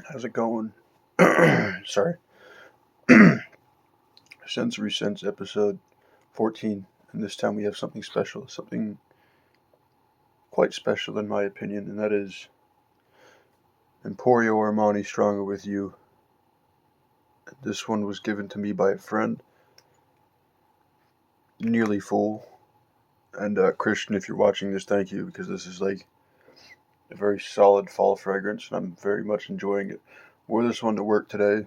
How's it going? Sorry. Sensory Sense episode 14. And this time we have something special, something quite special in my opinion, and that is Emporio Armani Stronger With You. This one was given to me by a friend, nearly full. And Christian, if you're watching this, thank you, because this is like a very solid fall fragrance, and I'm very much enjoying it. Wore this one to work today.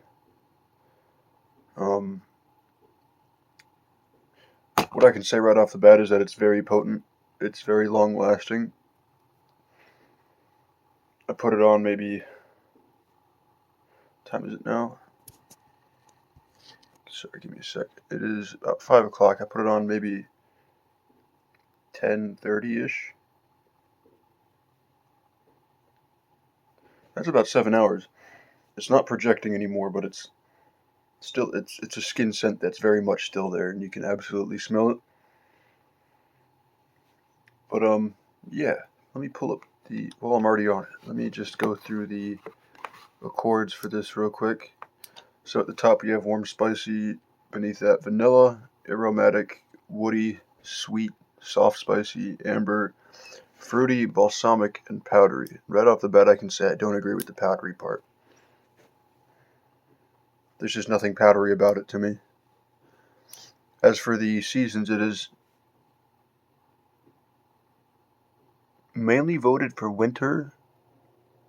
What I can say right off the bat is that it's very potent. It's very long lasting. I put it on maybe, what time is it now? Sorry, give me a sec. It is about 5 o'clock. I put it on maybe 10:30-ish. That's about 7 hours. It's not projecting anymore, but it's a skin scent that's very much still there, and you can absolutely smell it. But yeah, let me pull up well, I'm already on it. Let me just go through the accords for this real quick. So at the top you have warm, spicy. Beneath that, vanilla, aromatic, woody, sweet, soft, spicy, amber, fruity, balsamic, and powdery. Right off the bat, I can say I don't agree with the powdery part. There's just nothing powdery about it to me. As for the seasons, it is mainly voted for winter,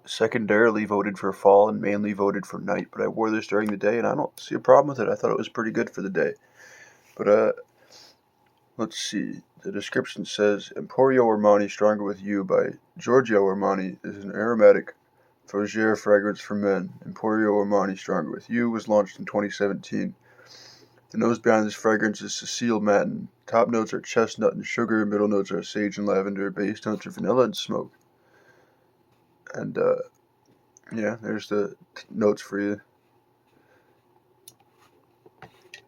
secondarily voted for fall, and mainly voted for night. But I wore this during the day, and I don't see a problem with it. I thought it was pretty good for the day. But let's see. The description says, Emporio Armani Stronger With You by Giorgio Armani is an aromatic fougere fragrance for men. Emporio Armani Stronger With You was launched in 2017. The nose behind this fragrance is Cecile Matin. Top notes are chestnut and sugar, middle notes are sage and lavender, base notes are vanilla and smoke. And yeah, there's the notes for you.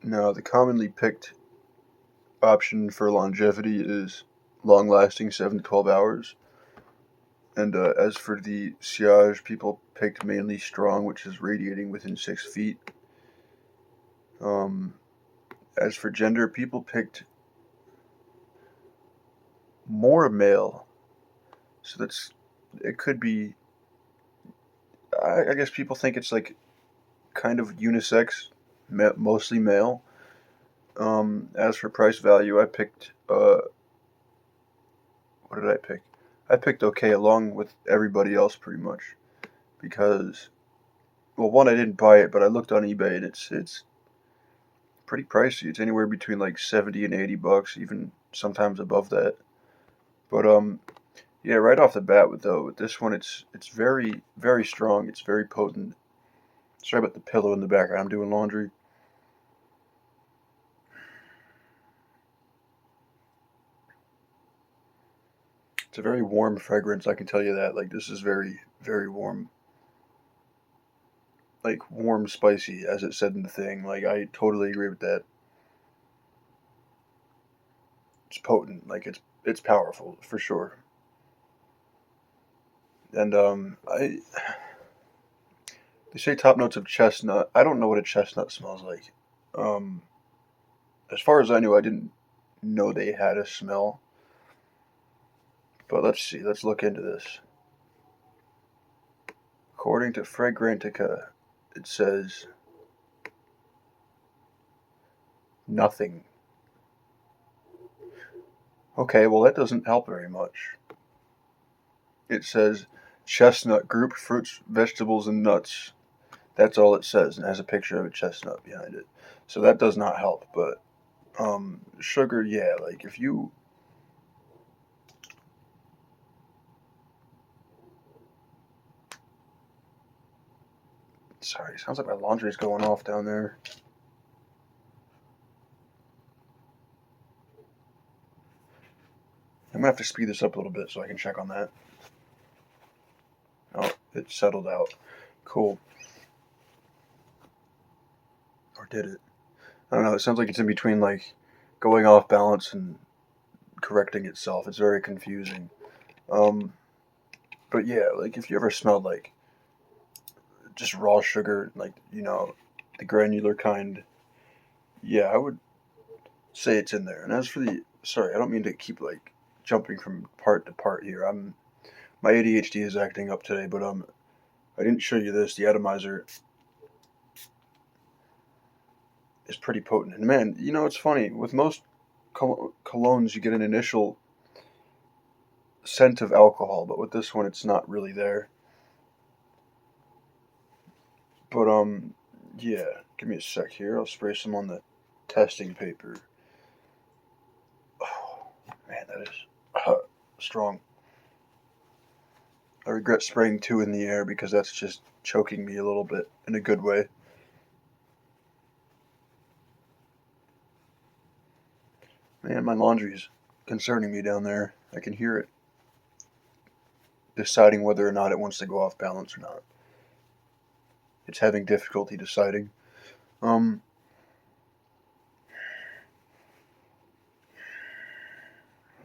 Now, the commonly picked option for longevity is long-lasting 7 to 12 hours. And as for the sillage, people picked mainly strong, which is radiating within 6 feet. As for gender, people picked more male. So it could be, I guess people think it's like kind of unisex, mostly male. As for price value, I picked, what did I pick? I picked okay along with everybody else pretty much. Because, well, one, I didn't buy it, but I looked on eBay and it's pretty pricey. It's anywhere between like 70 and 80 bucks, even sometimes above that. But yeah, right off the bat with this one, it's very, very strong. It's very potent. Sorry about the pillow in the background. I'm doing laundry. It's a very warm fragrance, I can tell you that. Like, this is very, very warm. Like, warm, spicy, as it said in the thing. Like, I totally agree with that. It's potent. Like, it's powerful, for sure. And, they say top notes of chestnut. I don't know what a chestnut smells like. Um, as far as I knew, I didn't know they had a smell. But let's see. Let's look into this. According to Fragrantica, it says nothing. Okay, well, that doesn't help very much. It says chestnut group, fruits, vegetables, and nuts. That's all it says, and it has a picture of a chestnut behind it. So that does not help. But sugar, yeah, like if you. Sorry, sounds like my laundry's going off down there. I'm gonna have to speed this up a little bit so I can check on that. Oh, it settled out. Cool. Or did it? I don't know. It sounds like it's in between, like, going off balance and correcting itself. It's very confusing. But yeah, like, if you ever smelled, like, just raw sugar, like, the granular kind. Yeah, I would say it's in there. And as for sorry, I don't mean to keep like jumping from part to part here. My ADHD is acting up today, but I didn't show you this. The atomizer is pretty potent. And man, it's funny. With most colognes, you get an initial scent of alcohol, but with this one, it's not really there. But yeah. Give me a sec here. I'll spray some on the testing paper. Oh man, that is strong. I regret spraying two in the air because that's just choking me a little bit in a good way. Man, my laundry's concerning me down there. I can hear it deciding whether or not it wants to go off balance or not. It's having difficulty deciding. Um,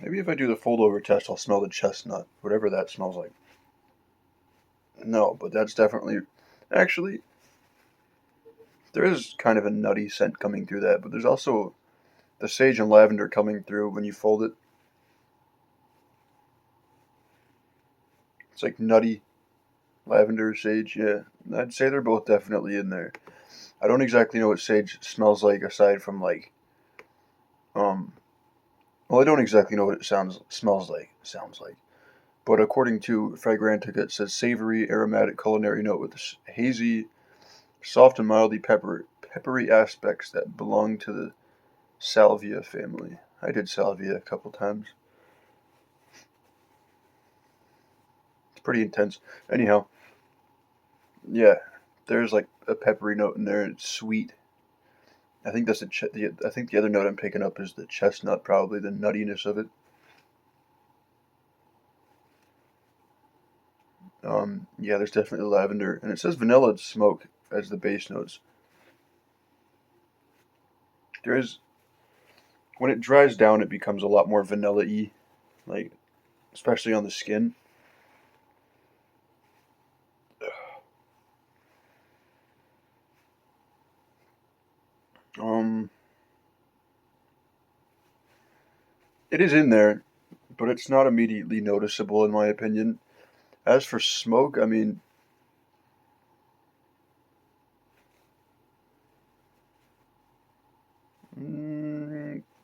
Maybe if I do the fold over test, I'll smell the chestnut, whatever that smells like. No, but that's definitely. Actually, there is kind of a nutty scent coming through that, but there's also the sage and lavender coming through when you fold it. It's like nutty lavender, sage, yeah. I'd say they're both definitely in there. I don't exactly know what sage smells like aside from like, um, well, I don't exactly know what it sounds like. But according to Fragrantica, it says savory, aromatic culinary note with hazy, soft and mildly peppery aspects that belong to the salvia family. I did salvia a couple times. It's pretty intense. Anyhow, yeah, there's like a peppery note in there. It's sweet. I think that's I think the other note I'm picking up is the chestnut, probably the nuttiness of it. Yeah, there's definitely lavender, and it says vanilla smoke as the base notes. There is When it dries down, it becomes a lot more vanilla-y, like especially on the skin. Um, it is in there, but it's not immediately noticeable in my opinion. As for smoke, I mean,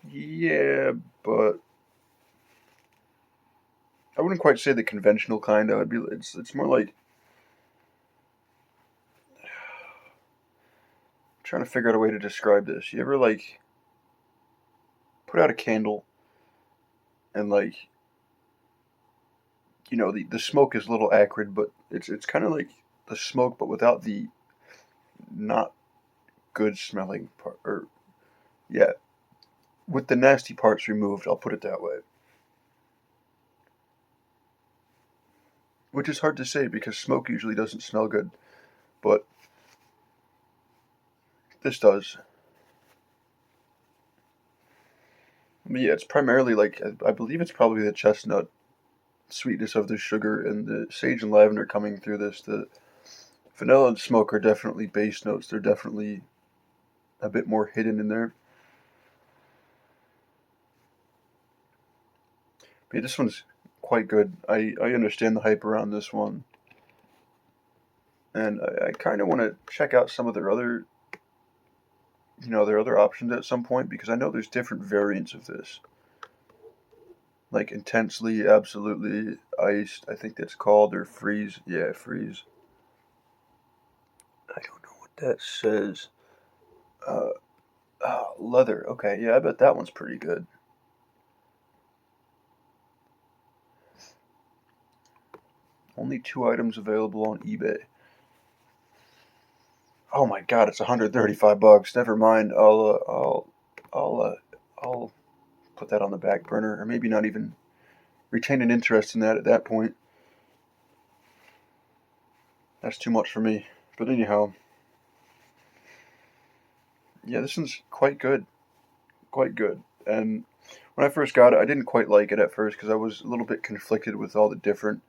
yeah, but I wouldn't quite say the conventional kind. I would be. It's more like trying to figure out a way to describe this. You ever like put out a candle and like the smoke is a little acrid, but it's kind of like the smoke, but without the not good smelling part, or yeah, with the nasty parts removed. I'll put it that way. Which is hard to say because smoke usually doesn't smell good, but this does. I mean, yeah, it's primarily like I believe it's probably the chestnut sweetness of the sugar and the sage and lavender coming through this. The vanilla and smoke are definitely base notes. They're definitely a bit more hidden in there. But yeah, this one's quite good. I understand the hype around this one, and I kind of want to check out some of their other options at some point because I know there's different variants of this. Like intensely, absolutely iced, I think that's called, or freeze. Yeah, freeze. I don't know what that says. Uh, Leather. Okay, yeah, I bet that one's pretty good. Only two items available on eBay. Oh my God, it's 135 bucks. Never mind. I'll, I'll put that on the back burner, or maybe not even retain an interest in that at that point. That's too much for me. But anyhow, yeah, this one's quite good. Quite good. And when I first got it, I didn't quite like it at first because I was a little bit conflicted with all the different.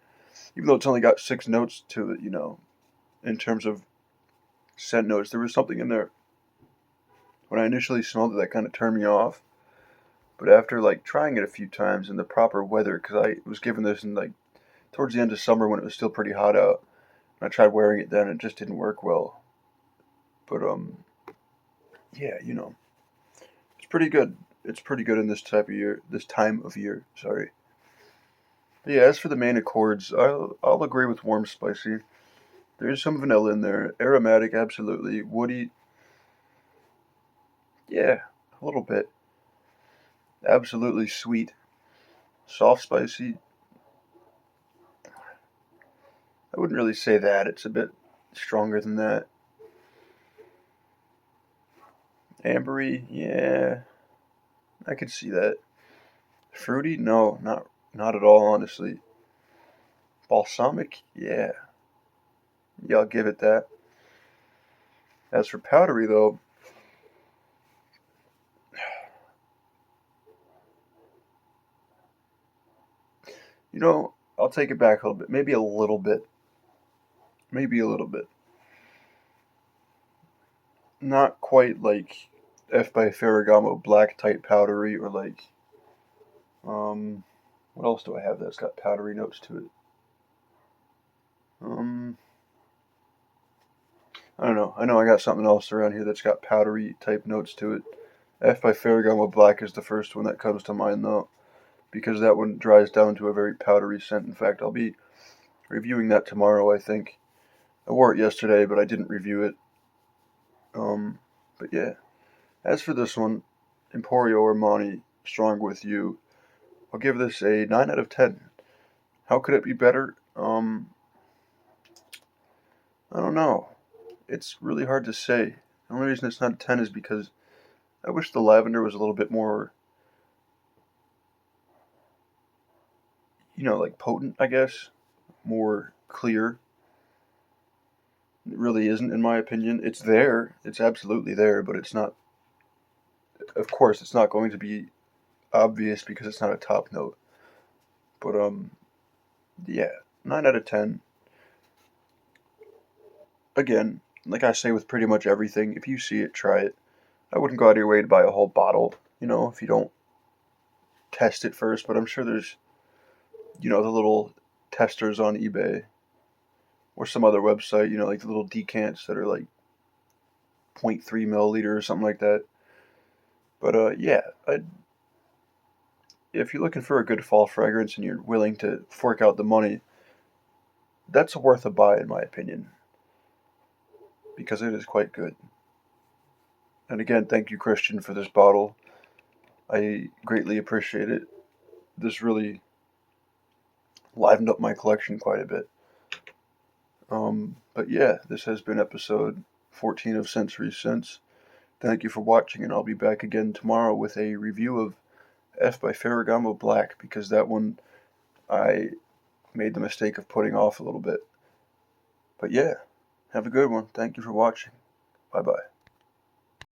Even though it's only got six notes to it, in terms of scent notes. There was something in there when I initially smelled it that kind of turned me off. But after like trying it a few times in the proper weather, because I was given this in like towards the end of summer when it was still pretty hot out, and I tried wearing it then, and it just didn't work well. But yeah, it's pretty good. It's pretty good in this time of year. Sorry. But yeah, as for the main accords, I'll agree with warm spicy. There's some vanilla in there. Aromatic, absolutely. Woody, yeah, a little bit. Absolutely sweet. Soft spicy, I wouldn't really say that. It's a bit stronger than that. Ambery, yeah, I could see that. Fruity, no, not at all, honestly. Balsamic, yeah, yeah, I'll give it that. As for powdery, though, I'll take it back a little bit. Maybe a little bit. Maybe a little bit. Not quite like F by Ferragamo black type powdery or like um what else do I have that's got powdery notes to it? Um I don't know. I know I got something else around here that's got powdery type notes to it. F by Ferragamo black is the first one that comes to mind though, because that one dries down to a very powdery scent. In fact, I'll be reviewing that tomorrow, I think. I wore it yesterday, but I didn't review it. But yeah. As for this one, Emporio Armani Strong With You, I'll give this a 9 out of 10. How could it be better? I don't know. It's really hard to say. The only reason it's not a 10 is because I wish the lavender was a little bit more, like potent, I guess. More clear. It really isn't, in my opinion. It's there. It's absolutely there, but it's not, of course, it's not going to be obvious because it's not a top note. But, yeah, 9 out of 10. Again, like I say with pretty much everything, if you see it, try it. I wouldn't go out of your way to buy a whole bottle, if you don't test it first, but I'm sure there's, the little testers on eBay or some other website, like the little decants that are like 0.3 milliliter or something like that. But yeah, if you're looking for a good fall fragrance and you're willing to fork out the money, that's worth a buy in my opinion, because it is quite good. And again, thank you, Christian, for this bottle. I greatly appreciate it. This really livened up my collection quite a bit. But yeah, this has been episode 14 of Sensory Sense. Thank you for watching, and I'll be back again tomorrow with a review of F by Ferragamo Black, because that one I made the mistake of putting off a little bit. But yeah, have a good one. Thank you for watching. Bye bye.